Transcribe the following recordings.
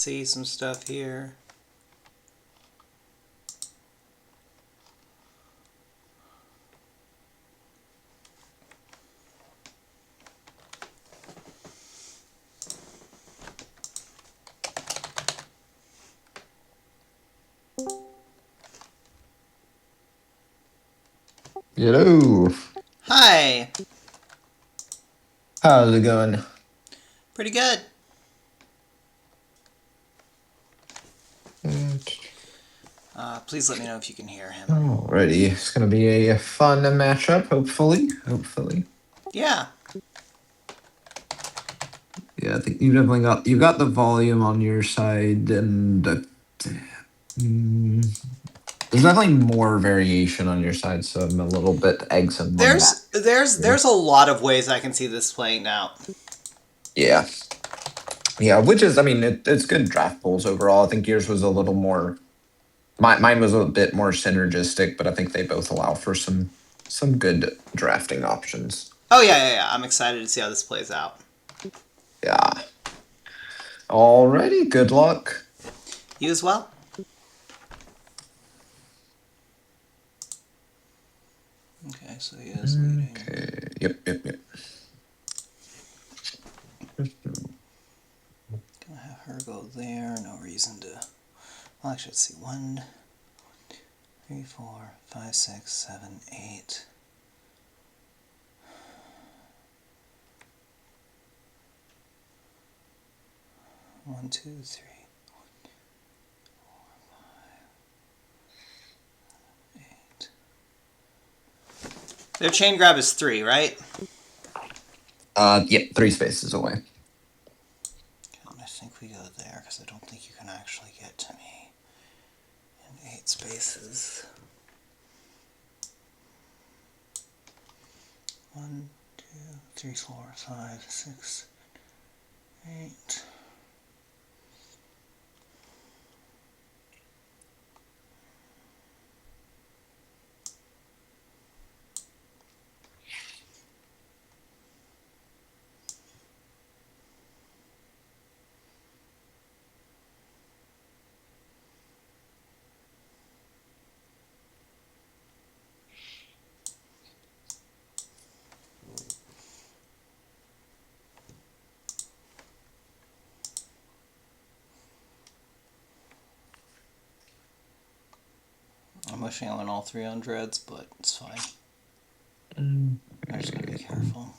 See some stuff here. Hello. Hi. How's it going? Pretty good. Please let me know if you can hear him. Alrighty, it's gonna be a fun matchup. Hopefully. Yeah. Yeah, I think you got the volume on your side, and there's definitely more variation on your side. So I'm a little bit eggs in one There's a lot of ways I can see this playing out. Yeah, yeah. Which is, I mean, it's good draft pools overall. I think yours was a little more. Mine was a bit more synergistic, but I think they both allow for some good drafting options. Oh yeah. I'm excited to see how this plays out. Yeah. Alrighty, good luck. You as well? Okay, so he is leading. Okay. Yep. Gonna have her go there. No reason to. Well, actually, let's see. 1, 3, 4, 5, 6, 7, 8. One, two, three. Their chain grab is 3, right? Yep, 3 spaces away. I think we go there because I don't think you can actually get to me in 8 spaces. 1, 2, 3, 4, 5, 6, 8. I'm wishing I went all 3 on dreads, but it's fine. I'm just gonna be careful.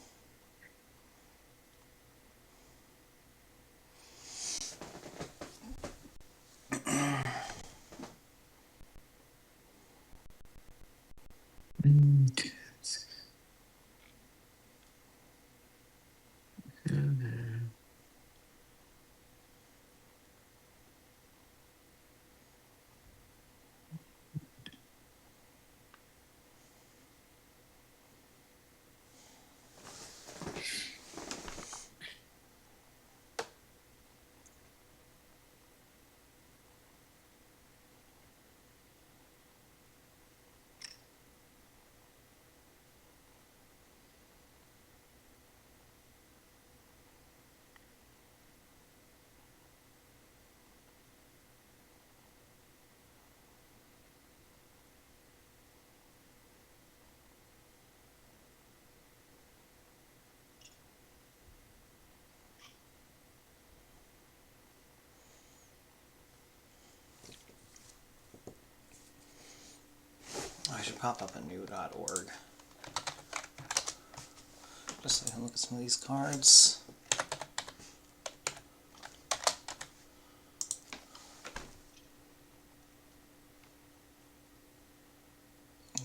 I should pop up a new.org just so I can look at some of these cards.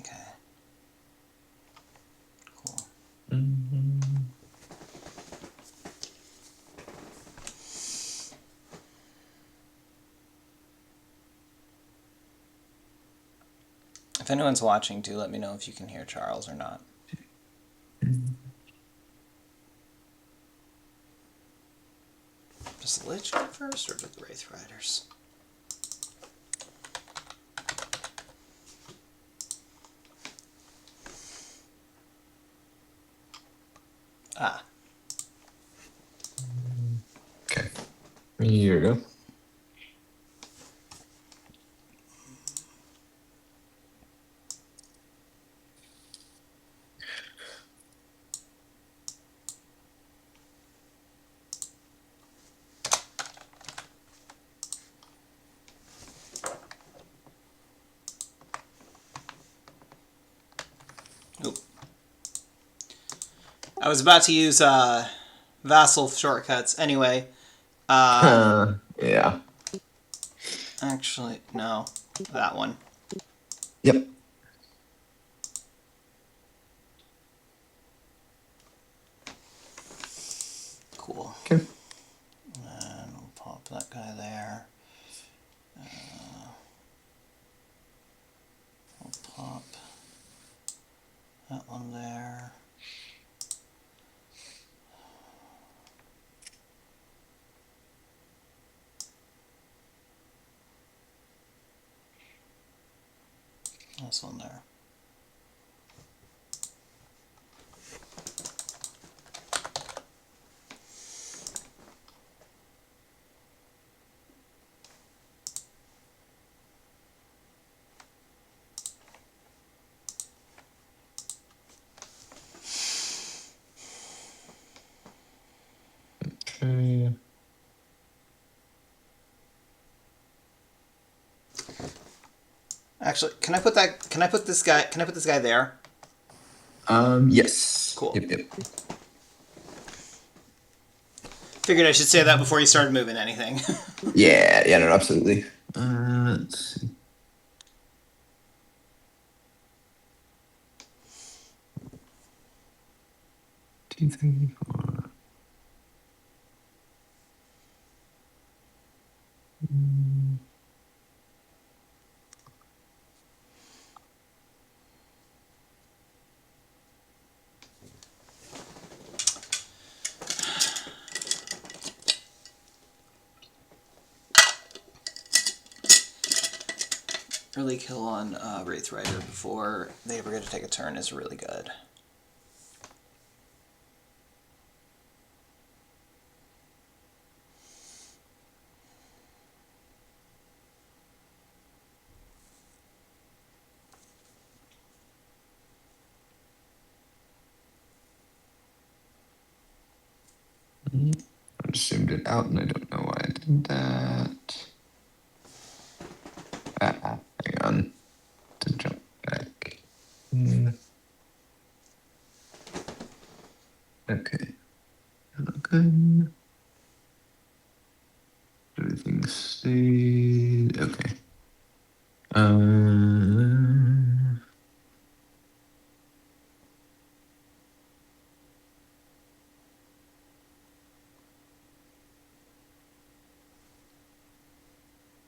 Okay. Cool. If anyone's watching, do let me know if you can hear Charles or not. Does the Lich go first, or do the Wraith Riders? Ah. Okay. Here you go. I was about to use vassal shortcuts. Anyway, Yeah. actually, no, that one. Yep. Cool. Okay. And we'll pop that guy there. We'll pop that one there. This one there. Okay. Actually, can I put that? Can I put this guy? Can I put this guy there? Yes. Cool. Yep. Figured I should say that before you started moving anything. Yeah. Yeah. No. Absolutely. Let's see. 234. Early kill on Wraith Rider before they ever get to take a turn is really good. I just zoomed it out and I don't know why I did that. Hang on. To jump back. Okay. Good. Everything stayed. Okay.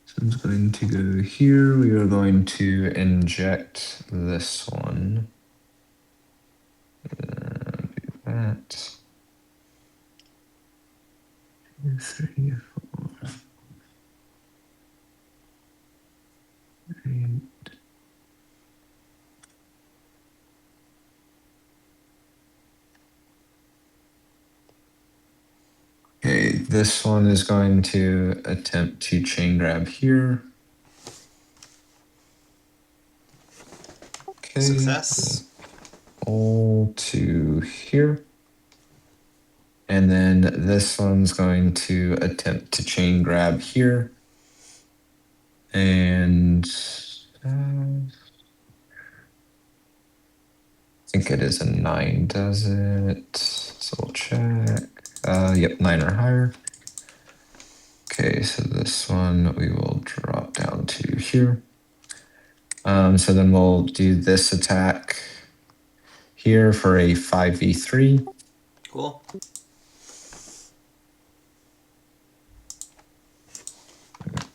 So I'm just going to go here. We are going to inject this one. Do that. 2, 3, 4, 8. Okay, this one is going to attempt to chain grab here. Okay. Success. All to here. And then this one's going to attempt to chain grab here. And I think it is a 9, does it? So we'll check. Yep, 9 or higher. Okay, so this one we will drop down to here. So then we'll do this attack here for a 5v3. Cool.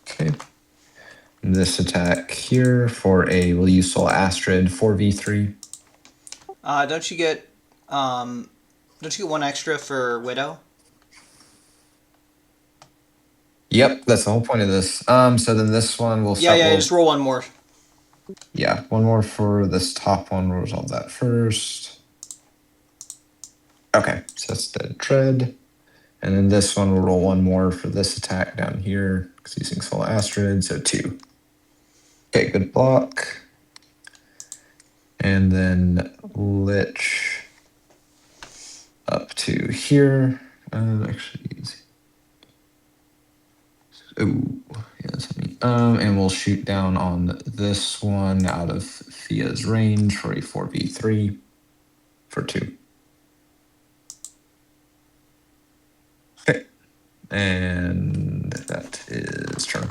Okay. This attack here for a, we'll use Soul Astrid 4v3. Don't you get 1 extra for Widow? Yep, that's the whole point of this. So then this one will start. Yeah, just roll one more. Yeah, one more for this top one. We'll resolve that first. Okay, so that's the tread. And then this one will roll one more for this attack down here because using Soul Astrid, so 2. Okay, good block. And then Lich up to here. Actually, yeah, that's me. And we'll shoot down on this one out of Fia's range for a 4v3 for 2. And that is turn.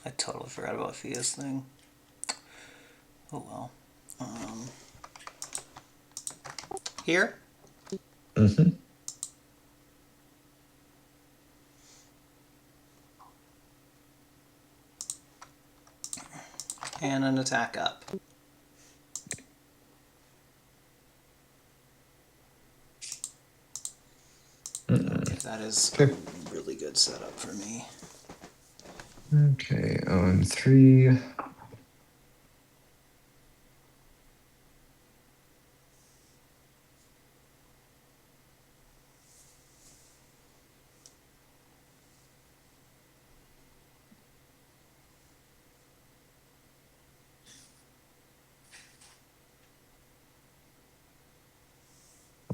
I totally forgot about Fia's thing. Oh well. Here? Mm-hmm. And an attack up. Okay, that is Okay. a really good setup for me. Okay, on 3. We'll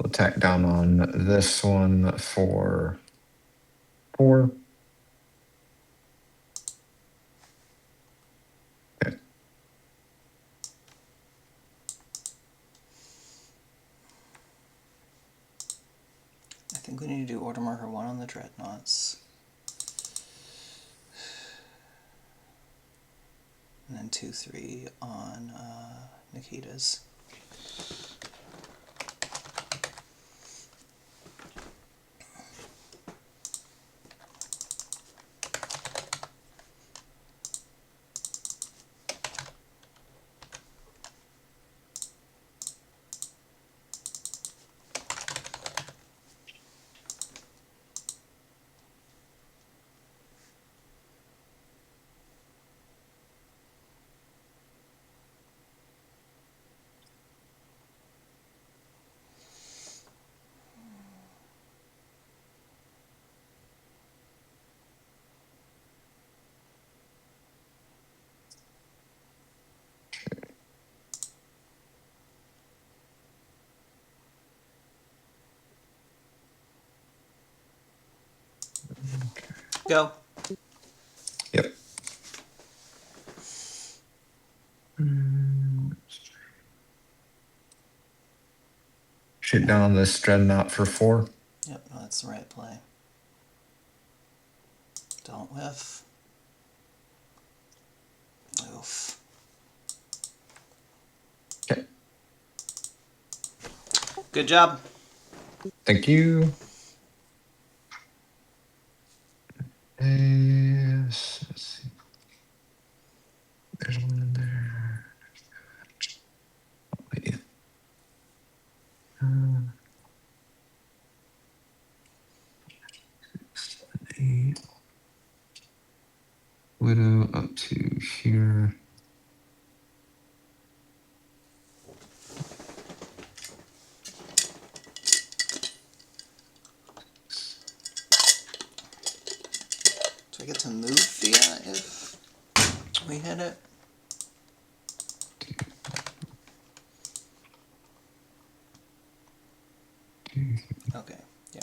attack down on this one for 4. Okay. I think we need to do order marker 1 on the dreadnoughts. And then 2, 3 on Nikita's. Go. Yep. Shoot down on this dreadnought for 4. Yep, that's the right play. Don't whiff. Oof. Okay. Good job. Thank you. Yes. Let's see. There's one in there. Wait. 6, 7, 8. Widow up to here. Do I get to move Fia if we hit it? Okay, yeah.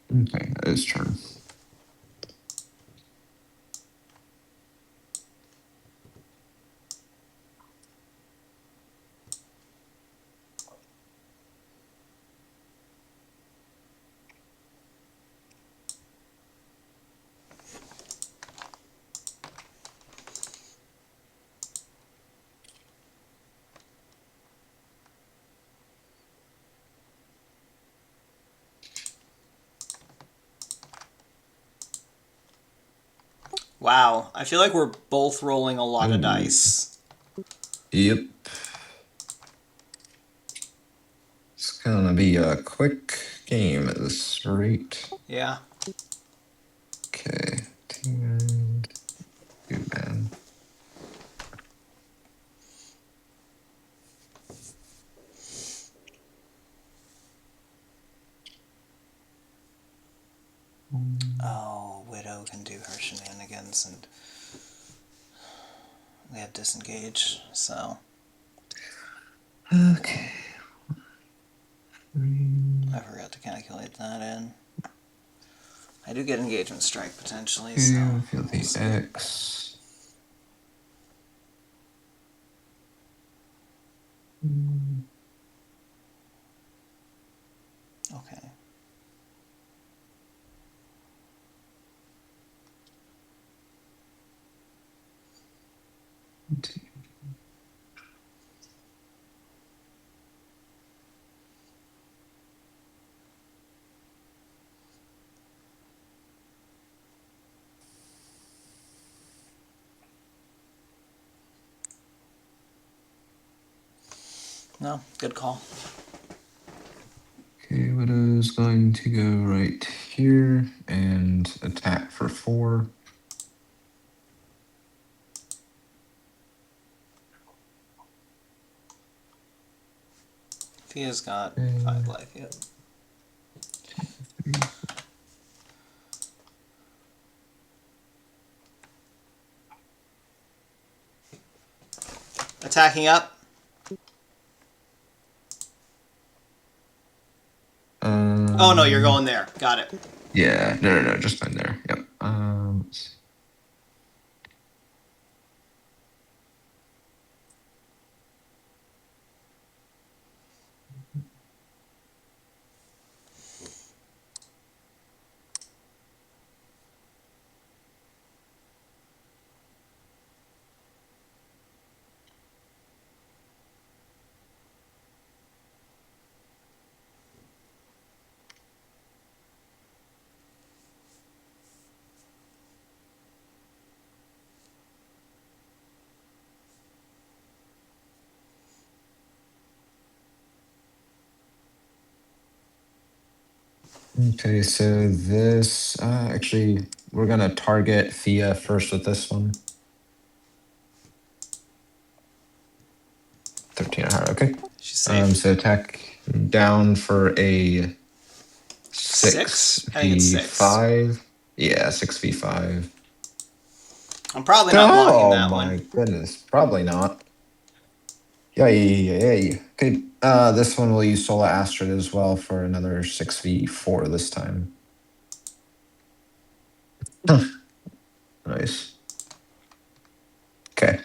Okay, that is turn. Wow, I feel like we're both rolling a lot of dice. Yep. It's gonna be a quick game at this rate. Yeah. Okay. Dunedain. Oh, Widow can do her shenanigans, and we have disengage, so. Okay. I forgot to calculate that in. I do get engagement strike potentially, so. Feel the X. Okay. No, good call. Okay, Widow's going to go right here and attack for 4. Fia's got 5 life yet. 3. Attacking up. Oh no, you're going there. Got it. Yeah, no, just in there. Yep. Let's see. Okay, so this actually we're gonna target Fia first with this one. 13 or higher, okay. She's safe. So attack down for a 6? I think it's 6. 6v5. Yeah, 6v5. I'm probably not blocking that one. Oh my goodness, probably not. Yay. Okay, this one will use Solar Astrid as well for another 6v4 this time. Nice. Okay.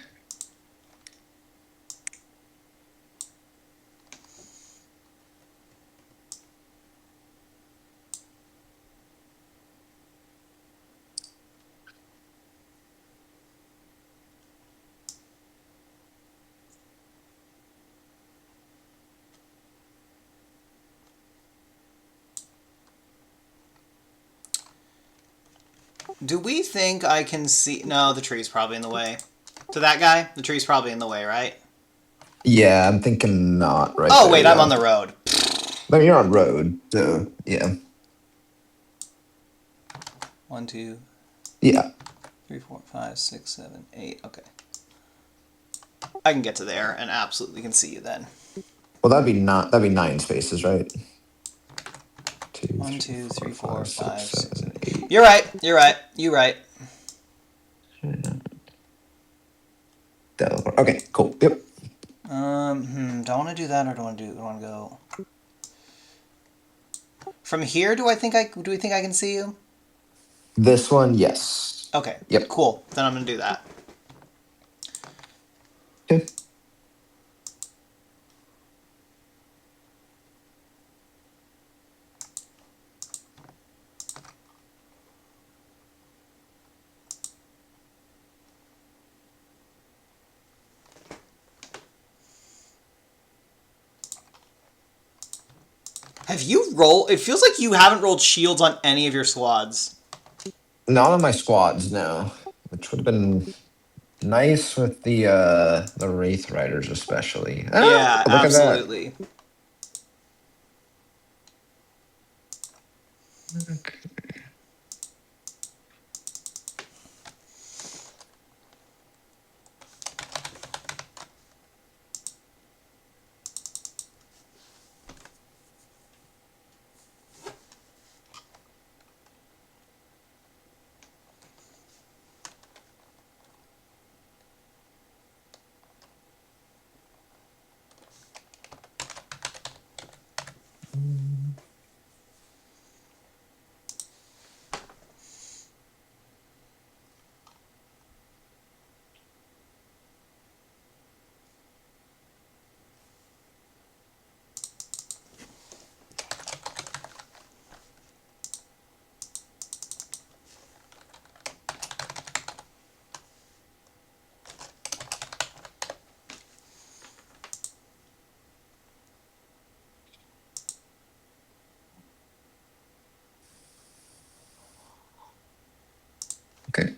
Do we think I can see... No, the tree's probably in the way. To that guy? The tree's probably in the way, right? Yeah, I'm thinking not right. Oh, wait, I'm on the road. But you're on road, so yeah. 1, 2, Yeah. 3, 4, 5, 6, 7, 8. Okay. I can get to there and absolutely can see you then. Well, that'd be 9 spaces, right? 1, 2, 3, 4, 5, 6, 7, 8. You're right. You're right. Okay, cool. Yep. Don't want to do that, or do I want to go from here? Do we think I can see you? This one, yes. Okay. Yep. Cool. Then I'm gonna do that. Okay. Have you rolled? It feels like you haven't rolled shields on any of your squads. Not on my squads, no. which would have been nice with the Wraith Riders especially. Yeah, Oh, look at that. absolutely. Okay. Okay.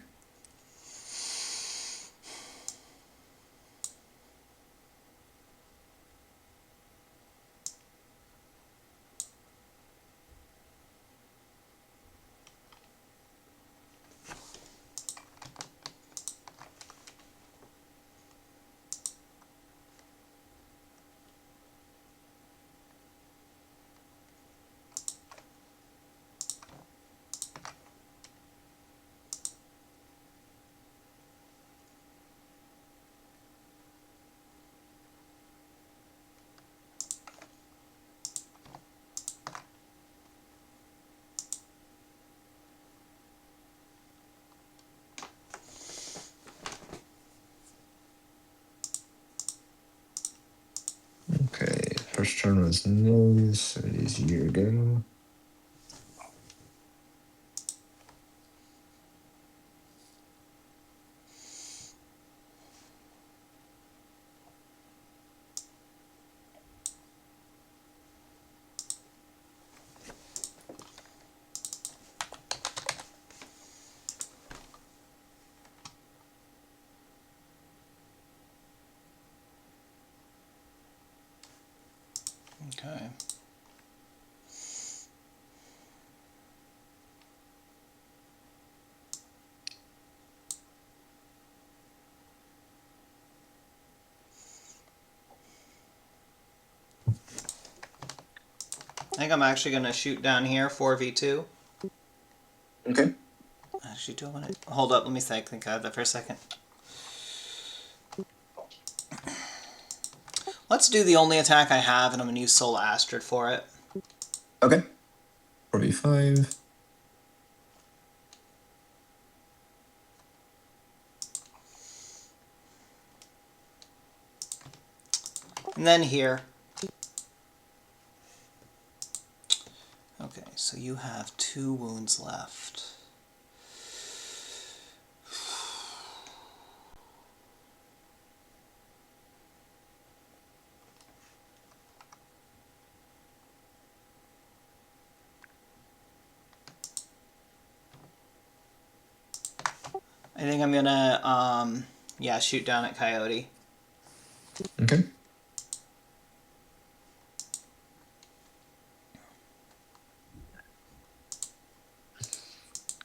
Okay, first turn was nose, so it is your go. Okay. I think I'm actually going to shoot down here, 4v2. Okay. Actually, do I want to... Hold up, let me think of that for a second. Let's do the only attack I have, and I'm going to use Soul Astrid for it. Okay. 4v5. And then here. Okay, so you have 2 wounds left. I think I'm going to, yeah, shoot down at Coyote. Okay.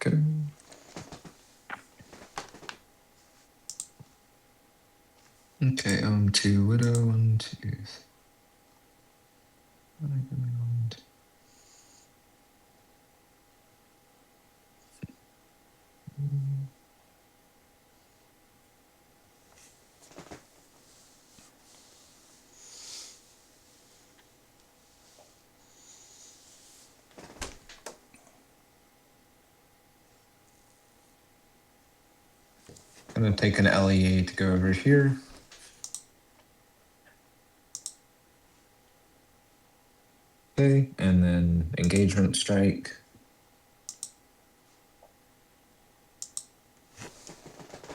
Okay. Okay, to Widow, 1, 2, 3. I'm gonna take an LEA to go over here. Okay, and then engagement strike.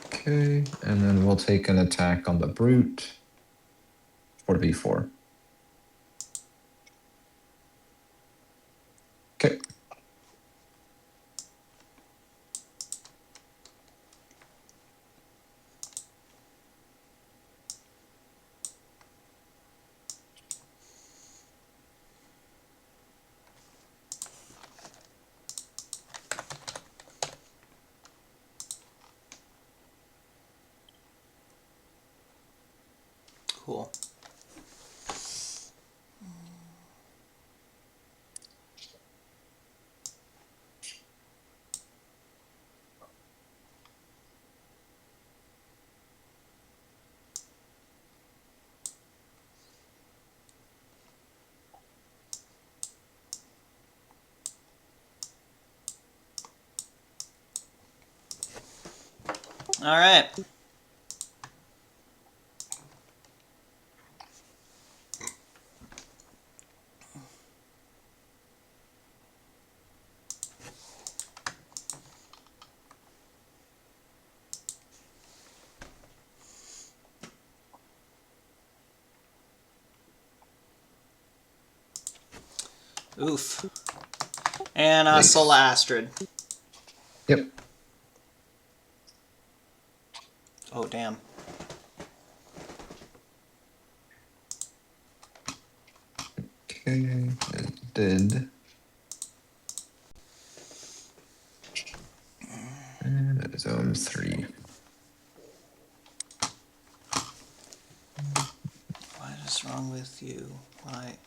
Okay, and then we'll take an attack on the brute. 4v4. Okay. Cool. All right. Oof. And Sola Nice. Astrid. Yep. Oh, damn. Okay. It did. And that is 3. What is wrong with you? Why?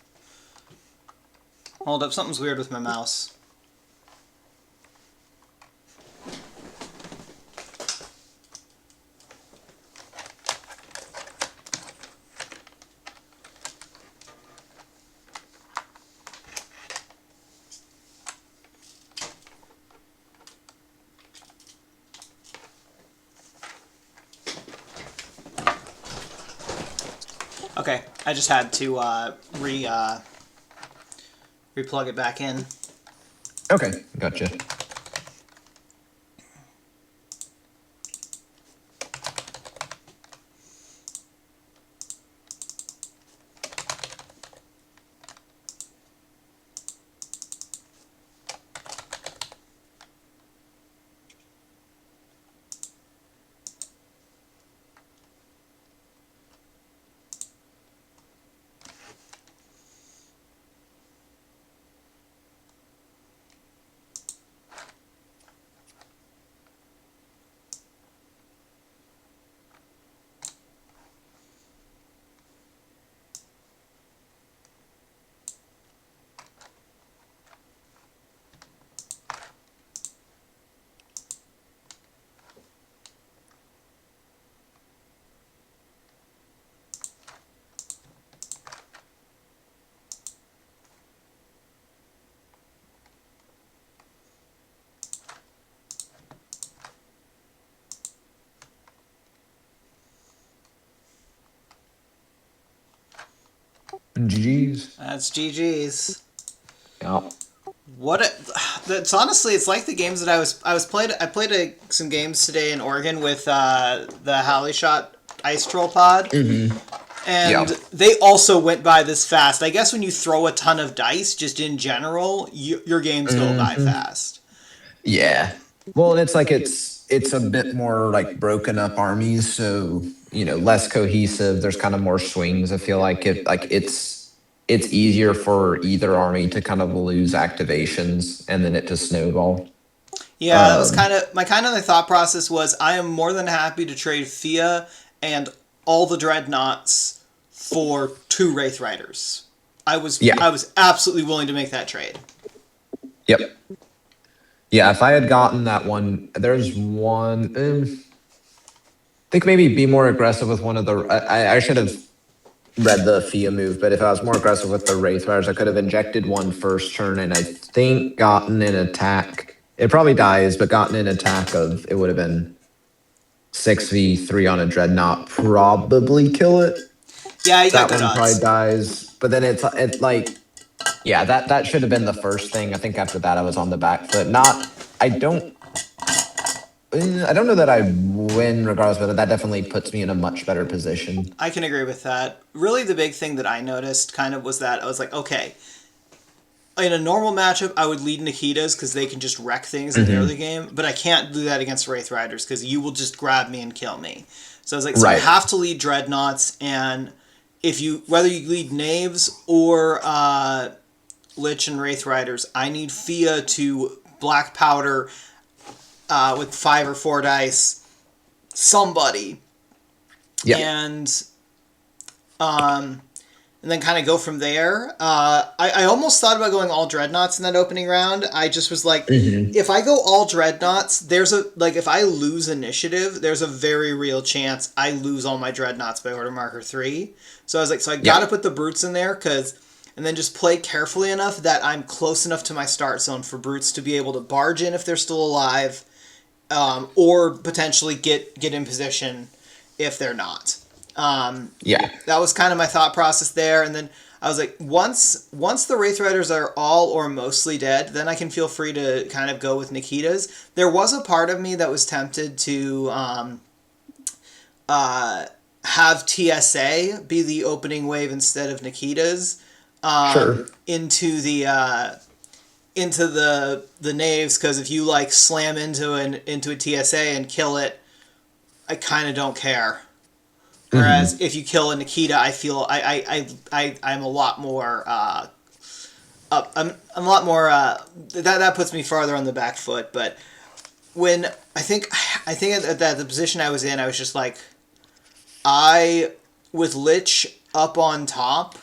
Hold up, something's weird with my mouse. Okay, I just had to replug it back in. Okay, gotcha. GG's. That's GG's. Yeah. That's honestly, it's like the games that I played some games today in Oregon with the Halley Shot Ice Troll Pod, Mm-hmm. and Yeah. they also went by this fast. I guess when you throw a ton of dice, just in general, your games go by Mm-hmm. fast. Yeah. Well, and it's like it's a bit more like broken up armies, so less cohesive. There's kind of more swings. I feel like it's easier for either army to kind of lose activations and then it to snowball. Yeah, that was Um, kind of my thought process was I am more than happy to trade Thea and all the dreadnoughts for 2 Wraith Riders. I yeah. was absolutely willing to make that trade. Yep. Yeah. If I had gotten that one, there's one. Think maybe be more aggressive with one of the. I should have read the Fia move, but if I was more aggressive with the Wraith Riders, I could have injected one first turn and I think gotten an attack. It probably dies, but gotten an attack of it would have been 6v3 on a dreadnought, probably kill it. Yeah, you got That good one probably odds. dies, but then it's like yeah, that should have been the first thing. I think after that I was on the back foot. Not I don't know that I win regardless, but that definitely puts me in a much better position. I can agree with that. Really, the big thing that I noticed kind of was that I was like, okay, in a normal matchup, I would lead Nikitas because they can just wreck things in the early Hmm. game, but I can't do that against Wraith Riders because you will just grab me and kill me. So I was like, so I Right. have to lead Dreadnoughts, and if you whether you lead Knaves or Lich and Wraith Riders, I need Fia to black powder with 5 or 4 dice somebody, Yep. and and then kind of go from there. I almost thought about going all dreadnoughts in that opening round. I just was like, Hmm. if I go all dreadnoughts, there's a like if I lose initiative, there's a very real chance I lose all my dreadnoughts by order marker 3. So I was like, so I got to Yep. put the brutes in there and then just play carefully enough that I'm close enough to my start zone for brutes to be able to barge in if they're still alive, or potentially get in position if they're not. Yeah. That was kind of my thought process there. And then I was like, once the Wraith Riders are all or mostly dead, then I can feel free to kind of go with Nikita's. There was a part of me that was tempted to have TSA be the opening wave instead of Nikita's, Sure. into the naves, because if you like slam into a TSA and kill it, I kind of don't care. Whereas Hmm. if you kill a Nikita, I feel I'm a lot more I'm a lot more that puts me farther on the back foot. But when I think at the position I was in, I was just like, I with Lich up on top,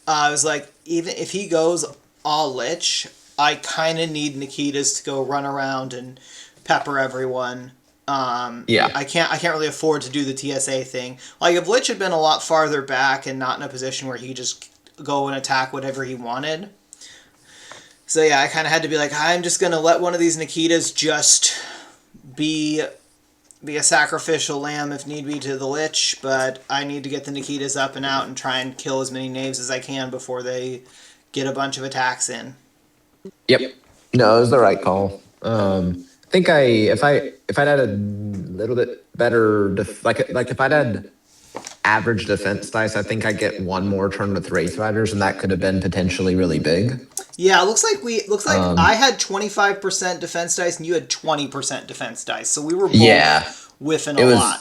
I was like, even if he goes all Lich, I kind of need Nikita's to go run around and pepper everyone. Yeah. I can't really afford to do the TSA thing. Like if Lich had been a lot farther back and not in a position where he could just go and attack whatever he wanted. So yeah, I kind of had to be like, I'm just gonna let one of these Nikitas just be be a sacrificial lamb if need be to the Lich, but I need to get the Nikitas up and out and try and kill as many knaves as I can before they get a bunch of attacks in. Yep. No, it was the right call. I think if I'd had a little bit better like if I'd had average defense dice, I think I get one more turn with Wraith Riders, and that could have been potentially really big. Yeah, it looks like I Um, had 25% defense dice and you had 20% defense dice. So we were yeah, both whiffing a lot.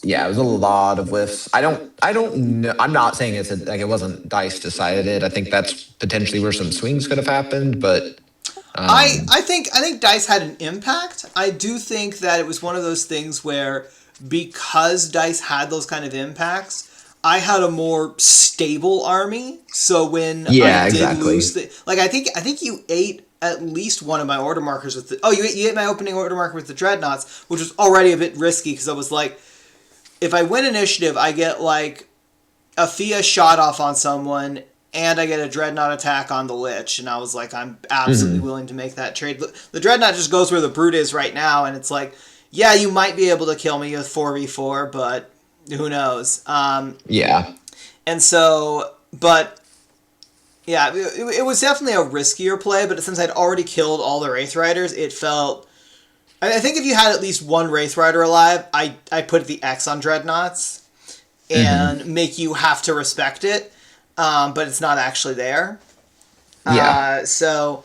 yeah, it was a lot of whiffs. I don't know. I'm not saying like it wasn't dice decided it. I think that's potentially where some swings could have happened, but I um, I think I think dice had an impact. I do think that it was one of those things where because dice had those kind of impacts, I had a more stable army. So when I yeah, did exactly. lose I think you ate at least one of my order markers with the you ate my opening order marker with the dreadnoughts, which was already a bit risky because I was like, if I win initiative, I get like a Fia shot off on someone, and I get a Dreadnought attack on the Lich. And I was like, I'm absolutely Hmm. willing to make that trade. The Dreadnought just goes where the Brute is right now, and it's like, yeah, you might be able to kill me with 4v4, but who knows? Yeah. And so, but yeah, it was definitely a riskier play, but since I'd already killed all the Wraith Riders, it felt. I think if you had at least one Wraith Rider alive, I put the X on Dreadnoughts Hmm. and make you have to respect it, but it's not actually there. Yeah. So,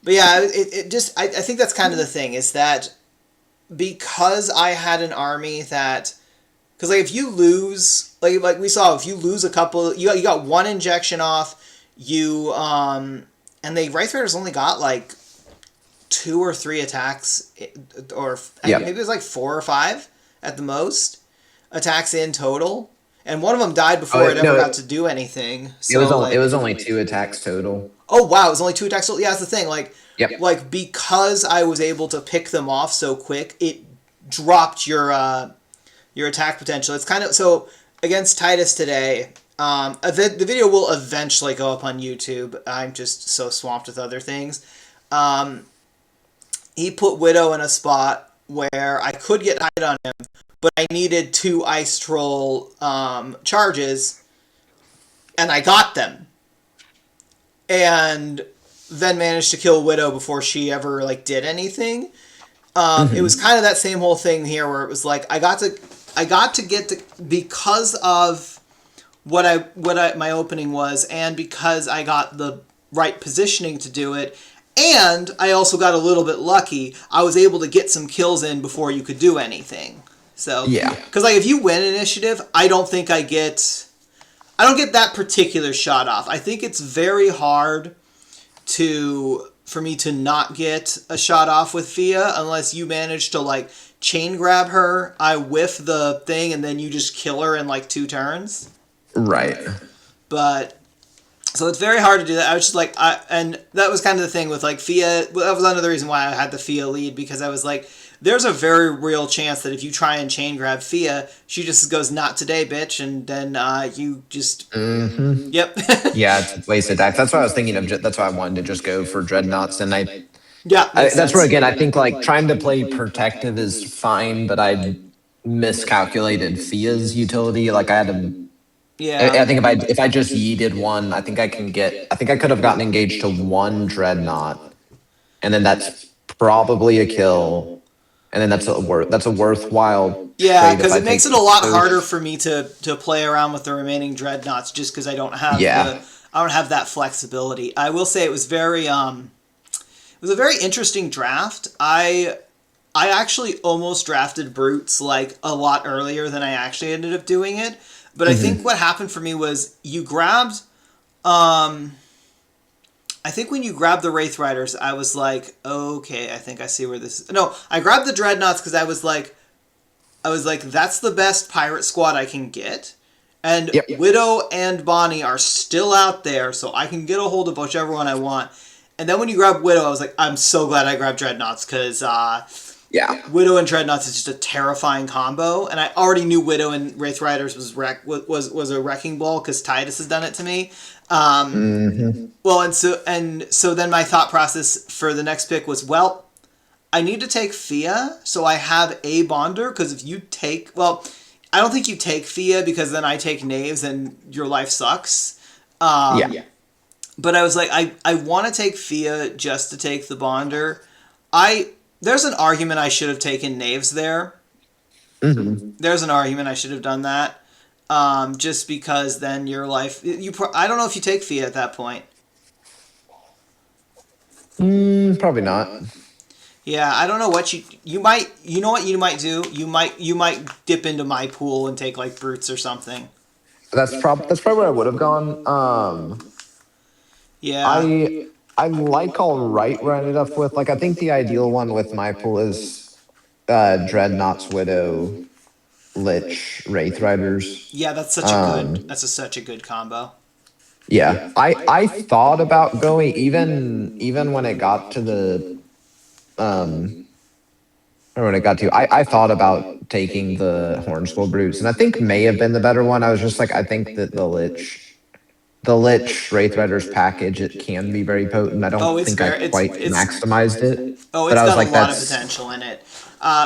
but yeah, it just I think that's kind of the thing is that because I had an army that because like if you lose like we saw if you lose a couple you got one injection off you and the Wraith Raiders only got like 2 or 3 attacks or maybe it Yep. was like 4 or 5 at the most attacks in total, and one of them died Oh before it ever no, got to do anything. it So was only two attacks total. oh wow, it was only 2 attacks total. Yeah, that's the thing. Yep. Like because I was able to pick them off so quick, it dropped your attack potential. It's kind of so against Titus today. The video will eventually go up on YouTube. I'm just so swamped with other things. Um, he put Widow in a spot where I could get hide on him, but I needed 2 Ice Troll charges, and I got them. And then managed to kill Widow before she ever like did anything. It was Hmm. kind of that same whole thing here where it was like I got to get to because of what I my opening was, and because I got the right positioning to do it, and I also got a little bit lucky. I was able to get some kills in before you could do anything. So, Yeah. because like if you win initiative, I don't get that particular shot off. I think it's very hard to for me to not get a shot off with Fia unless you manage to like chain grab her. I whiff the thing and then you just kill her in like 2 turns. Right. But so it's very hard to do that. I was just like, and that was kind of the thing with like Fia. That was another reason why I had the Fia lead, because I was like, there's a very real chance that if you try and chain grab Fia, she just goes, not today, bitch, and then you just, Hmm. yep. Yeah, it's wasted attack. That's what I was thinking of. That's why I wanted to just go for dreadnoughts, and Yeah, makes that's where sense. again I think like trying to play protective is fine, but I miscalculated Fia's utility. Like I had to. Yeah. I think if I just yeeted one, I think I can get. I think I could have gotten engaged to one dreadnought, and then that's probably a kill, and then that's a worthwhile Yeah, trade if because I it makes take it the a lot harder first. for me to play around with the remaining dreadnoughts, just because Yeah. I don't have that flexibility. I will say it was very it was a very interesting draft. I actually almost drafted brutes like a lot earlier than I actually ended up doing it. But I think Hmm. what happened for me was you grabbed um I think when you grabbed the Wraith Riders, I was like, okay, I think I see where this is. No, I grabbed the Dreadnoughts because I was like, that's the best pirate squad I can get. And Yep. Widow and Bonnie are still out there, so I can get a hold of whichever one I want. And then when you grab Widow, I was like, I'm so glad I grabbed Dreadnoughts, because Yeah. Widow and Dreadnoughts is just a terrifying combo. And I already knew Widow and Wraith Riders was a wrecking ball because Titus has done it to me. Hmm. Well, and so then my thought process for the next pick was, well, I need to take Fia so I have a bonder, because if you take, well, I don't think you take Fia because then I take Knaves and your life sucks. Yeah. But I was like, I want to take Fia just to take the bonder. I There's an argument I should have taken Knaves there. Hmm. There's an argument I should have done that. Just because then your life, I don't know if you take Fia at that point. Probably not. Yeah, I don't know what you might, you know what you might do? You might dip into my pool and take like brutes or something. That's probably where I would have gone. Yeah. I I like all right where I ended up with. Like I think the ideal one with my pool is Dreadnought's Widow, Lich, Wraith Riders. Yeah, Um that's such a good combo. yeah. I thought about going even when it got to the um or when it got to I thought about taking the Hornskull Brutes, and I think may have been the better one. I was just like I think that the Lich Wraith Riders package, it can be very potent. I don't Oh, it's think I very quite maximized it, oh, but it's I was got a like, lot of that's potential in it.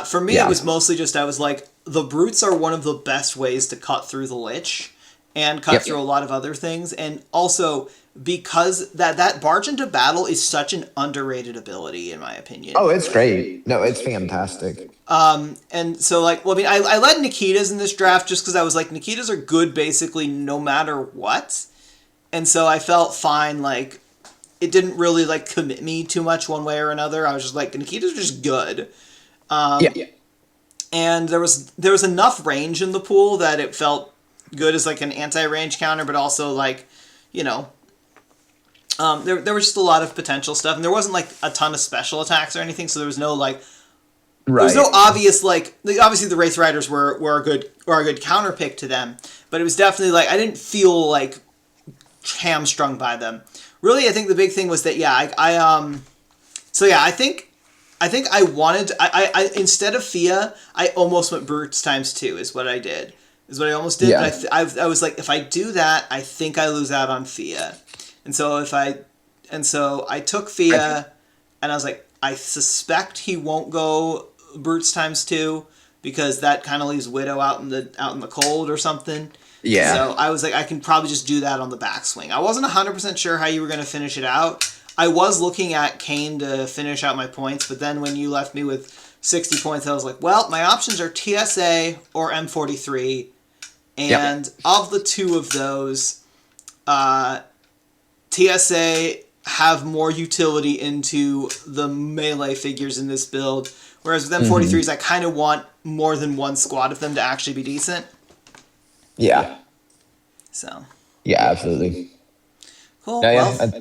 For me, it yeah, was mostly just I was like, the brutes are one of the best ways to cut through the lich, and cut yep. through a lot of other things, and also because that barge into battle is such an underrated ability in my opinion. Oh, it's great. No, it's fantastic. And so like, well, I mean, I led Nikitas in this draft just because I was like, Nikitas are good basically no matter what, and so I felt fine. Like, it didn't really like commit me too much one way or another. I was just like, Nikitas are just good. Yeah. And there was enough range in the pool that it felt good as like an anti-range counter, but also like, you know, there was just a lot of potential stuff, and there wasn't like a ton of special attacks or anything, so there was no like, there was no Right. obvious like, obviously the Wraith Riders were a good counter pick to them, but it was definitely like I didn't feel like hamstrung by them. Really, I think the big thing was that yeah, so yeah, I think I wanted to, I instead of Fia, I almost went brutes times two is what I did. Is what I almost did, but Yeah. I was like, if I do that, I think I lose out on Fia, and so if I and so I took I, Fia, and I was like, I suspect he won't go brutes times two because that kind of leaves Widow out in the cold or something. yeah. So I was like, I can probably just do that on the backswing. I wasn't 100% sure how you were going to finish it out. I was looking at Kane to finish out my points, but then when you left me with 60 points, I was like, well, my options are TSA or M43. Yep. And of the two of those, TSA have more utility into the melee figures in this build, whereas with Hmm. M43s, I kind of want more than one squad of them to actually be decent. Yeah. So, Yeah, absolutely. cool. Yeah, Well, yeah.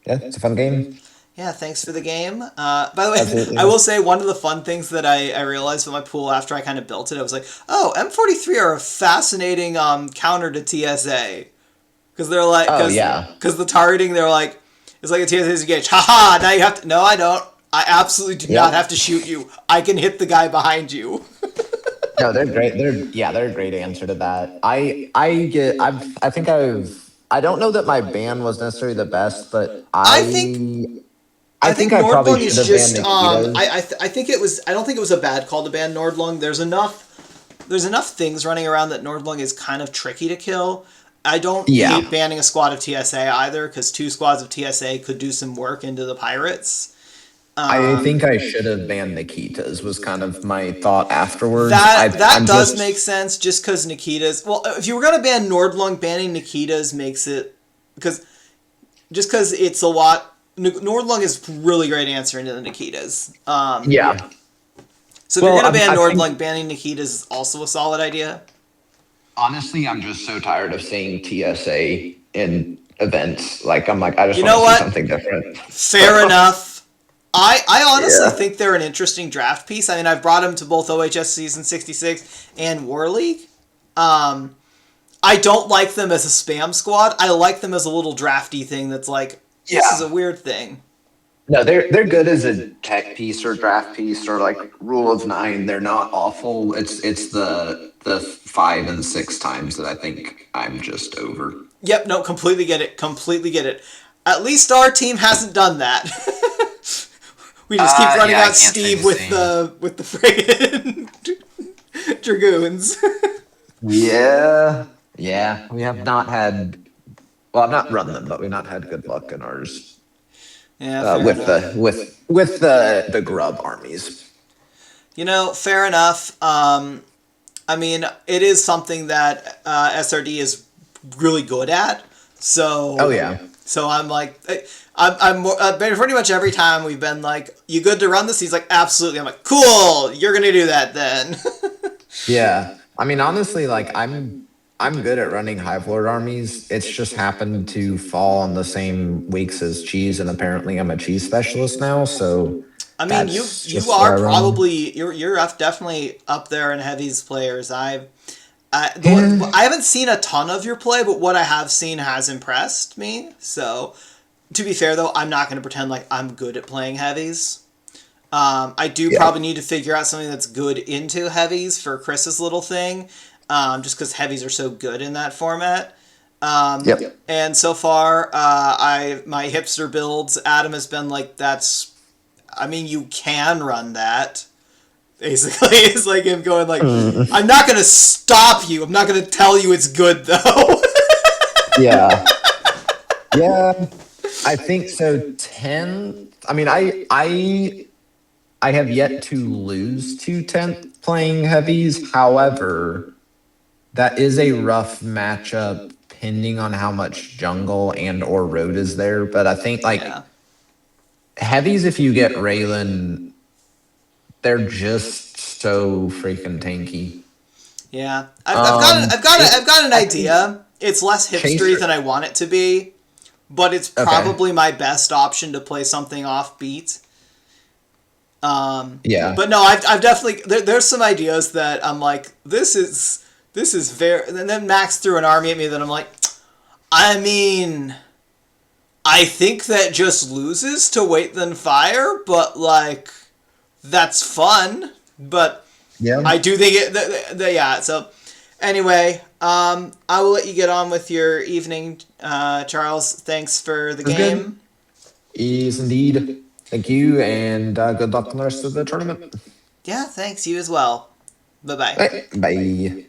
Yeah, it's a fun game. Yeah, thanks for the game. By the way, I Absolutely. will say one of the fun things that I realized with my pool after I kind of built it, I was like, oh, M43 are a fascinating counter to TSA. Because they're like, Oh yeah. because the targeting, they're like, it's like a TSA disengage. Haha, now you have to. No, I don't. I absolutely do not have Yep. to shoot you. I can hit the guy behind you. No, they're great. They're a great answer to that. I think I don't know that my ban was necessarily the best, but I think I I think think I probably Nordlung should is have banned just Nikitas. I think it was I don't think it was a bad call to ban Nordlung. There's enough things running around that Nordlung is kind of tricky to kill. I don't hate Yeah. banning a squad of TSA either because two squads of TSA could do some work into the pirates. I think I should have banned Nikitas was kind of my thought afterwards. That I'm does make just sense just because Nikita's. Well, if you were gonna ban Nordlung, banning Nikita's makes it because just because it's a lot. Nordlung is really great answer into the Nikitas. yeah. So if you're Well, gonna ban I think Nordlung, banning Nikitas is also a solid idea. honestly, I'm just so tired of seeing TSA in events. Like I'm like I just You want to know see what? something different. Fair So enough. I honestly yeah. think they're an interesting draft piece. I mean, I've brought them to both OHS Season 66 and War League. I don't like them as a spam squad. I like them as a little drafty thing that's like, this is Yeah. a weird thing. No, they're good as a tech piece or draft piece or like rule of nine. They're not awful. It's the 5 and 6 times that I think I'm just over. Yep, no, completely get it. Completely get it. At least our team hasn't done that. We just keep running Yeah, I out can't say Steve the same. with the friggin' dragoons. Yeah, yeah. We have not had. Well, I've not run them, but we've not had good luck in ours Yeah, fair with enough. the grub armies. You know, fair enough. I mean, it is something that SRD is really good at. Oh So, yeah, so I'm like, pretty much every time we've been like, "You good to run this?" He's like, "Absolutely." I'm like, "Cool, you're gonna do that then." yeah. I mean, honestly, like I'm good at running Hive Lord armies. It's just happened to fall on the same weeks as cheese, and apparently I'm a cheese specialist now, so I mean, that's you just what are I run. probably definitely up there in heavies players. Yeah, I haven't seen a ton of your play, but what I have seen has impressed me. So, to be fair though, I'm not going to pretend like I'm good at playing heavies. I do yeah, probably need to figure out something that's good into heavies for Chris's little thing, just because heavies are so good in that format. yep. And so far, my hipster builds. Adam has been like, "That's, I mean, you can run that." Basically, it's like him going like, Mm, "I'm not gonna stop you. I'm not gonna tell you it's good though." yeah, yeah. I think so. 10. I mean, I have yet to lose to 10th playing heavies. However, that is a rough matchup depending on how much jungle and or road is there. But I think like Yeah, heavies, if you get Raylan, they're just so freaking tanky. yeah. I've got an I think idea. It's less hipstery Chaser. than I want it to be, but it's Okay. probably my best option to play something offbeat. Yeah. But no, I've definitely there's some ideas that I'm like, this is very. And then Max threw an army at me that I'm like, I mean, I think that just loses to Wait Then Fire, but like that's fun. But Yeah. I do think yeah. So anyway, I will let you get on with your evening, Charles. Thanks for the Is good. game. Is indeed. Thank you, and good luck on the rest of the tournament. Yeah, thanks you as well. Bye bye. All right. Bye.